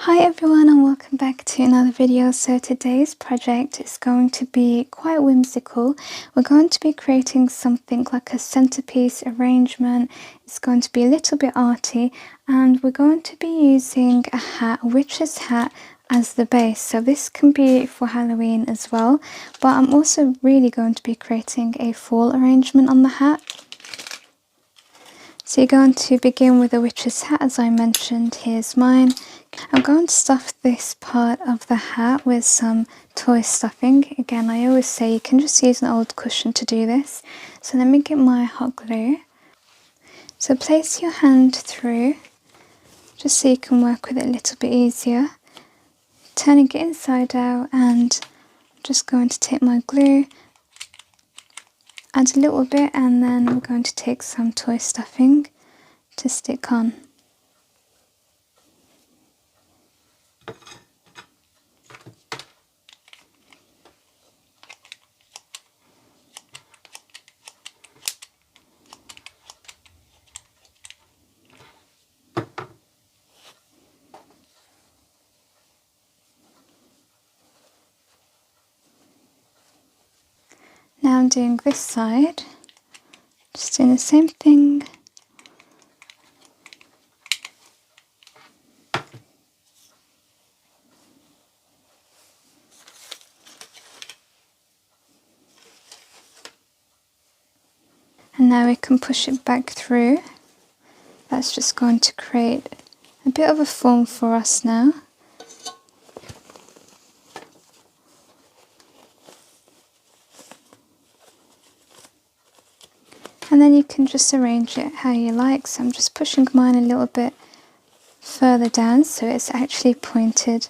Hi everyone and welcome back to another video. So today's project is going to be quite whimsical. We're going to be creating something like a centerpiece arrangement. It's going to be a little bit arty and we're going to be using a hat, a witch's hat, as the base. So this can be for Halloween as well, but I'm also really going to be creating a fall arrangement on the hat. So you're going to begin with a witch's hat, as I mentioned. Here's mine. I'm going to stuff this part of the hat with some toy stuffing. Again, I always say you can just use an old cushion to do this. So let me get my hot glue. So place your hand through, just so you can work with it a little bit easier. Turning it inside out, and I'm just going to take my glue, add a little bit, and then we're going to take some toy stuffing to stick on. Now I'm doing this side, just doing the same thing. And now we can push it back through. That's just going to create a bit of a form for us now. And then you can just arrange it how you like. So I'm just pushing mine a little bit further down so it's actually pointed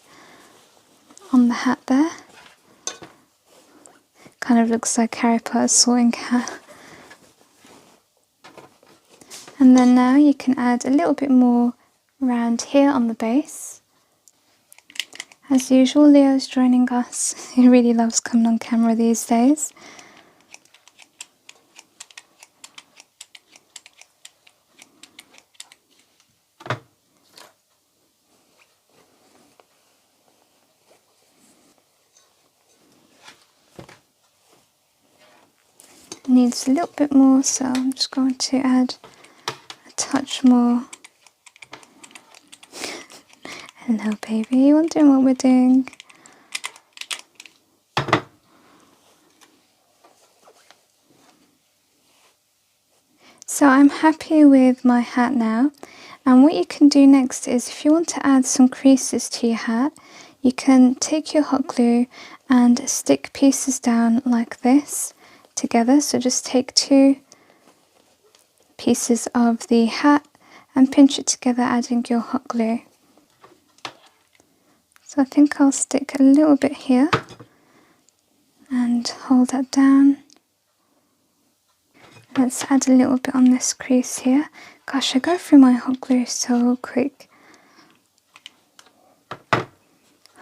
on the hat there. Kind of looks like Harry Potter's sorting hat. And then now you can add a little bit more around here on the base. As usual, Leo's joining us. He really loves coming on camera these days. Needs a little bit more, so I'm just going to add a touch more. Hello baby, you wondering what we're doing? So I'm happy with my hat now, and what you can do next is, if you want to add some creases to your hat, you can take your hot glue and stick pieces down like this together. So just take two pieces of the hat and pinch it together, adding your hot glue. So I think I'll stick a little bit here and hold that down. Let's add a little bit on this crease here. Gosh, I go through my hot glue so quick.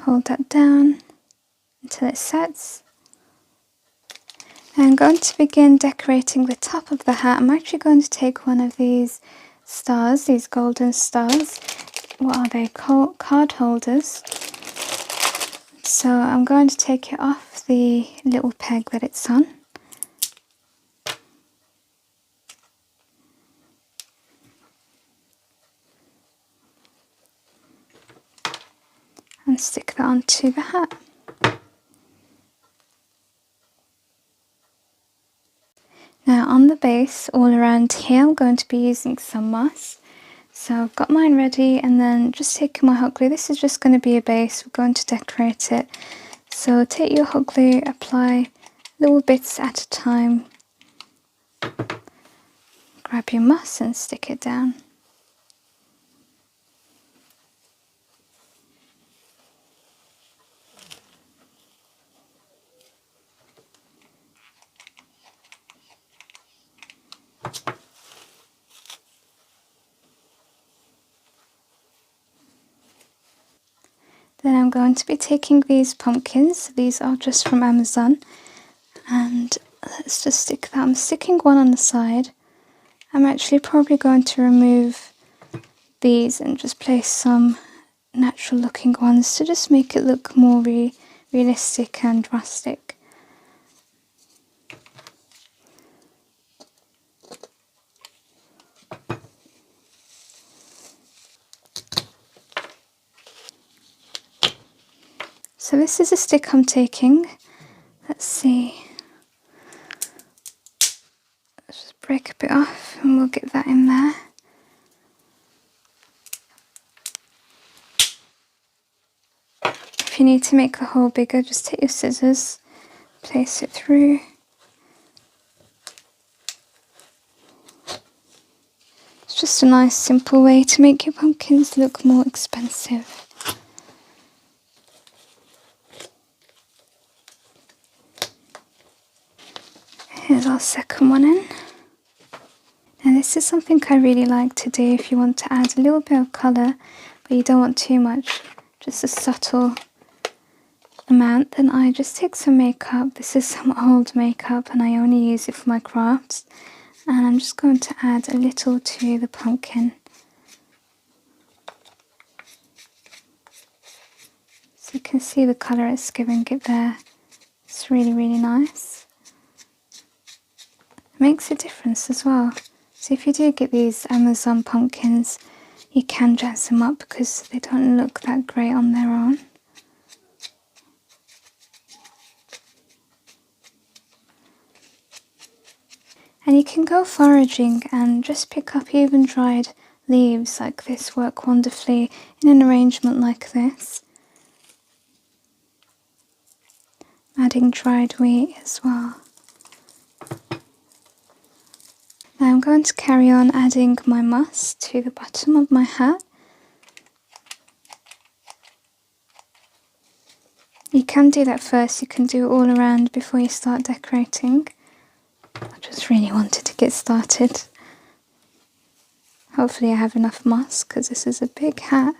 Hold that down until it sets. I'm going to begin decorating the top of the hat. I'm actually going to take one of these stars, these golden stars. What are they called? Card holders. So I'm going to take it off the little peg that it's on. And stick that onto the hat. Now on the base, all around here, I'm going to be using some moss. So I've got mine ready, and then just taking my hot glue. This is just going to be a base, we're going to decorate it. So take your hot glue, apply little bits at a time. Grab your moss and stick it down. Then I'm going to be taking these pumpkins. These are just from Amazon. And let's just stick that. I'm sticking one on the side. I'm actually probably going to remove these and just place some natural looking ones to just make it look more realistic and rustic. So this is a stick I'm taking. Let's see. Let's just break a bit off and we'll get that in there. If you need to make the hole bigger, just take your scissors, place it through. It's just a nice simple way to make your pumpkins look more expensive. Here's our second one in. Now this is something I really like to do if you want to add a little bit of colour, but you don't want too much, just a subtle amount. Then I just take some makeup. This is some old makeup and I only use it for my crafts. And I'm just going to add a little to the pumpkin. So you can see the colour it's giving it there. It's really, really nice. It makes a difference as well. So if you do get these Amazon pumpkins, you can jazz them up because they don't look that great on their own. And you can go foraging and just pick up even dried leaves like this, work wonderfully in an arrangement like this. Adding dried wheat as well. Now I'm going to carry on adding my moss to the bottom of my hat. You can do that first, you can do it all around before you start decorating. I just really wanted to get started. Hopefully I have enough moss because this is a big hat.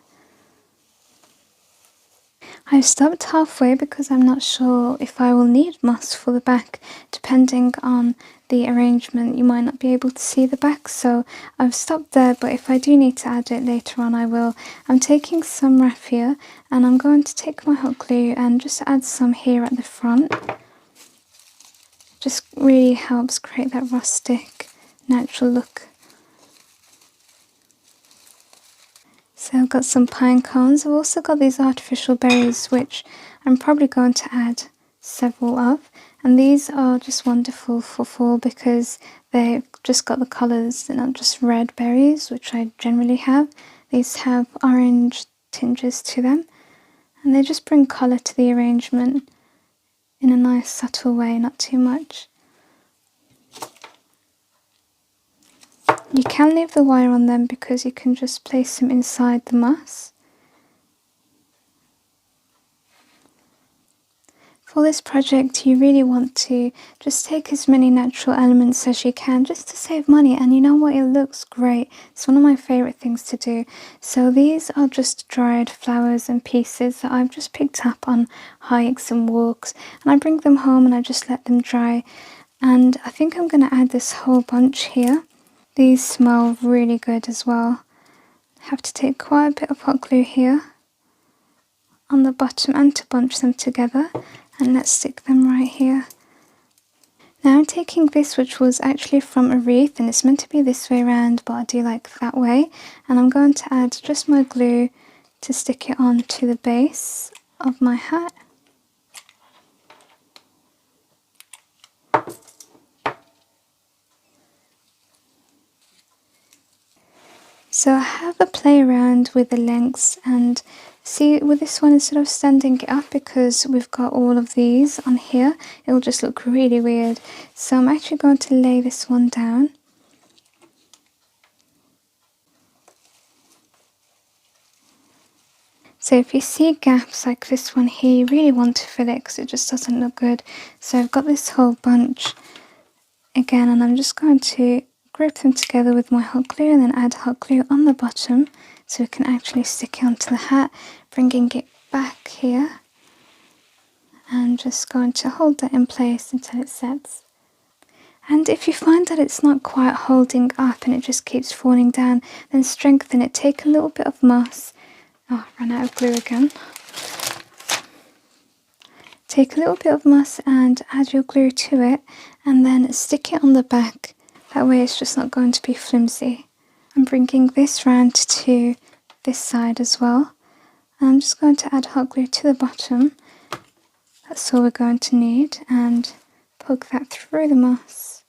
I've stopped halfway because I'm not sure if I will need moss for the back. Depending on the arrangement, you might not be able to see the back, so I've stopped there, but if I do need to add it later on, I will. I'm taking some raffia and I'm going to take my hot glue and just add some here at the front. Just really helps create that rustic, natural look. So I've got some pine cones. I've also got these artificial berries, which I'm probably going to add several of. And these are just wonderful for fall because they've just got the colours. They're not just red berries, which I generally have. These have orange tinges to them. And they just bring colour to the arrangement in a nice subtle way, not too much. You can leave the wire on them because you can just place them inside the moss. For this project you really want to just take as many natural elements as you can just to save money, and you know what, it looks great. It's one of my favourite things to do. So these are just dried flowers and pieces that I've just picked up on hikes and walks, and I bring them home and I just let them dry. And I think I'm going to add this whole bunch here. These smell really good as well. I have to take quite a bit of hot glue here on the bottom and to bunch them together, and let's stick them right here. Now I'm taking this, which was actually from a wreath, and it's meant to be this way around, but I do like that way, and I'm going to add just my glue to stick it on to the base of my hat. So I have a play around with the lengths, and see with this one, instead of standing it up, because we've got all of these on here, it'll just look really weird. So I'm actually going to lay this one down. So if you see gaps like this one here, you really want to fill it because it just doesn't look good. So I've got this whole bunch again, and I'm just going to group them together with my hot glue and then add hot glue on the bottom so we can actually stick it onto the hat, bringing it back here and just going to hold that in place until it sets. And if you find that it's not quite holding up and it just keeps falling down, then strengthen it. Take a little bit of moss Oh, I ran out of glue again. Take a little bit of moss and add your glue to it, and then stick it on the back. That way it's just not going to be flimsy. I'm bringing this round to this side as well. And I'm just going to add hot glue to the bottom. That's all we're going to need, and poke that through the moss.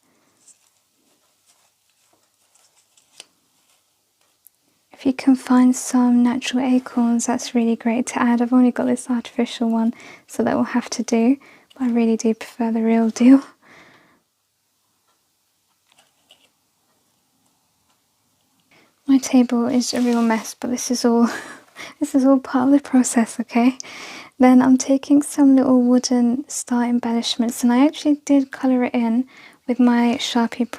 If you can find some natural acorns, that's really great to add. I've only got this artificial one, so that will have to do, but I really do prefer the real deal. My table is a real mess, but this is all part of the process, okay? Then I'm taking some little wooden star embellishments, and I actually did colour it in with my Sharpie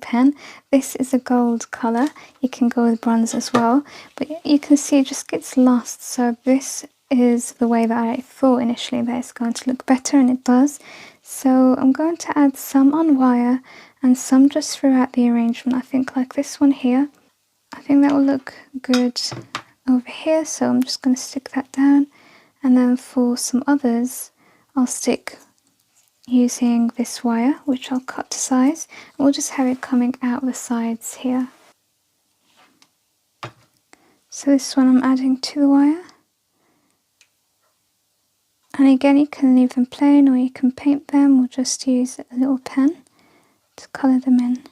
pen. This is a gold colour. You can go with bronze as well, but you can see it just gets lost. So this is the way that I thought initially that it's going to look better, and it does. So I'm going to add some on wire and some just throughout the arrangement. I think like this one here. I think that will look good over here, so I'm just going to stick that down. And then for some others, I'll stick using this wire, which I'll cut to size. And we'll just have it coming out the sides here. So this one I'm adding to the wire. And again, you can leave them plain or you can paint them, or just use a little pen to colour them in.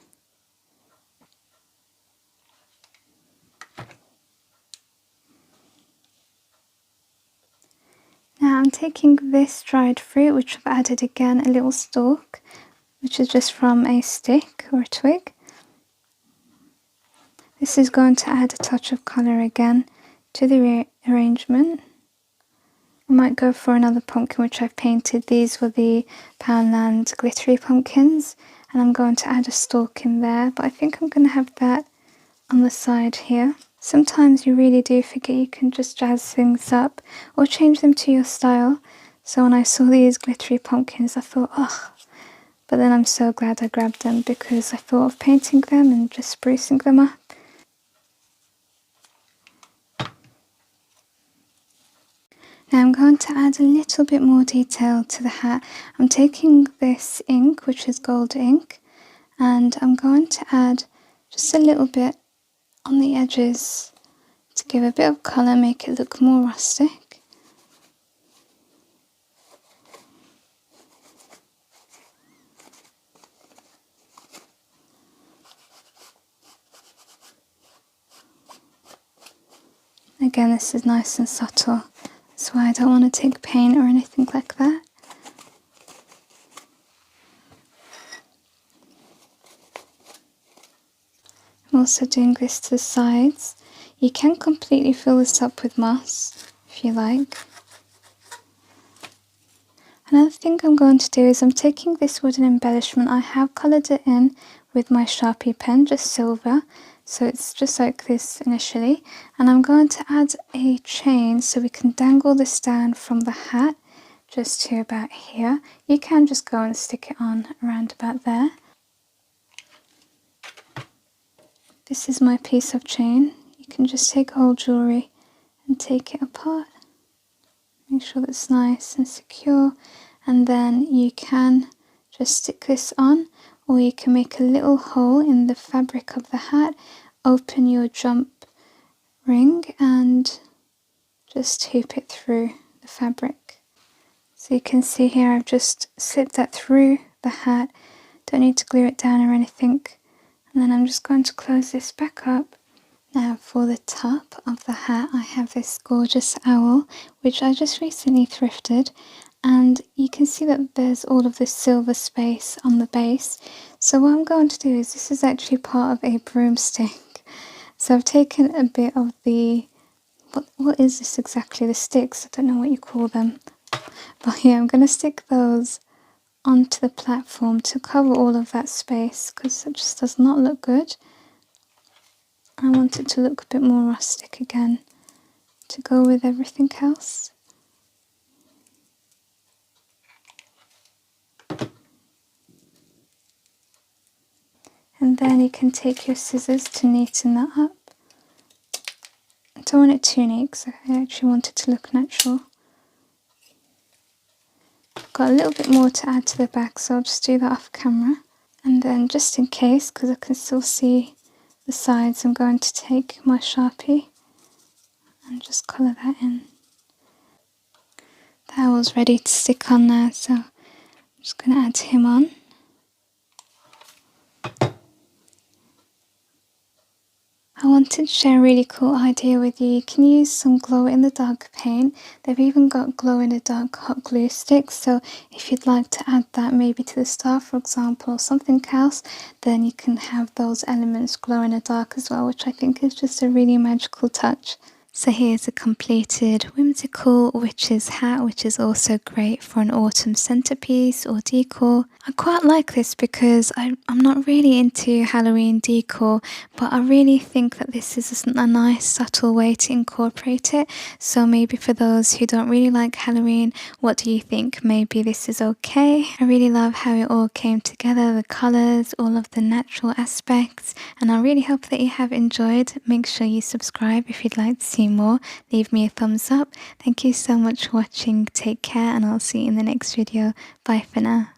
Now I'm taking this dried fruit, which I've added again a little stalk, which is just from a stick or a twig. This is going to add a touch of colour again to the arrangement. I might go for another pumpkin which I've painted. These were the Poundland glittery pumpkins, and I'm going to add a stalk in there, but I think I'm going to have that on the side here. Sometimes you really do forget you can just jazz things up or change them to your style. So when I saw these glittery pumpkins, I thought, oh, but then I'm so glad I grabbed them because I thought of painting them and just sprucing them up. Now I'm going to add a little bit more detail to the hat. I'm taking this ink, which is gold ink, and I'm going to add just a little bit on the edges to give a bit of colour, make it look more rustic. Again, this is nice and subtle, that's why I don't want to take paint or anything like that. I'm also doing this to the sides. You can completely fill this up with moss if you like. Another thing I'm going to do is I'm taking this wooden embellishment. I have coloured it in with my Sharpie pen, just silver, so it's just like this initially. And I'm going to add a chain so we can dangle this down from the hat just to about here. You can just go and stick it on around about there. This is my piece of chain. You can just take old jewellery and take it apart. Make sure that's nice and secure, and then you can just stick this on, or you can make a little hole in the fabric of the hat, open your jump ring and just hoop it through the fabric. So you can see here I've just slipped that through the hat, don't need to glue it down or anything, and then I'm just going to close this back up. Now for the top of the hat I have this gorgeous owl which I just recently thrifted, and you can see that there's all of this silver space on the base. So what I'm going to do is, this is actually part of a broomstick. So I've taken a bit of the, what is this exactly, the sticks, I don't know what you call them. But yeah, I'm going to stick those onto the platform to cover all of that space because it just does not look good. I want it to look a bit more rustic again to go with everything else. And then you can take your scissors to neaten that up. don't want it too neat because I actually want it to look natural. I've got a little bit more to add to the back, so I'll just do that off camera. And then just in case, because I can still see the sides, I'm going to take my Sharpie and just colour that in. The owl's ready to stick on now, so I'm just going to add him on. I wanted to share a really cool idea with you. You can use some glow-in-the-dark paint. They've even got glow-in-the-dark hot glue sticks, so if you'd like to add that maybe to the star, for example, or something else, then you can have those elements glow in the dark as well, which I think is just a really magical touch. So here's a completed whimsical witch's hat, which is also great for an autumn centerpiece or decor. I quite like this because I'm not really into Halloween decor, but I really think that this is a nice subtle way to incorporate it. So maybe for those who don't really like Halloween, what do you think? Maybe this is okay. I really love how it all came together, the colours, all of the natural aspects, and I really hope that you have enjoyed. Make sure you subscribe if you'd like to see more. Leave me a thumbs up. Thank you so much for watching. Take care, and I'll see you in the next video. Bye for now.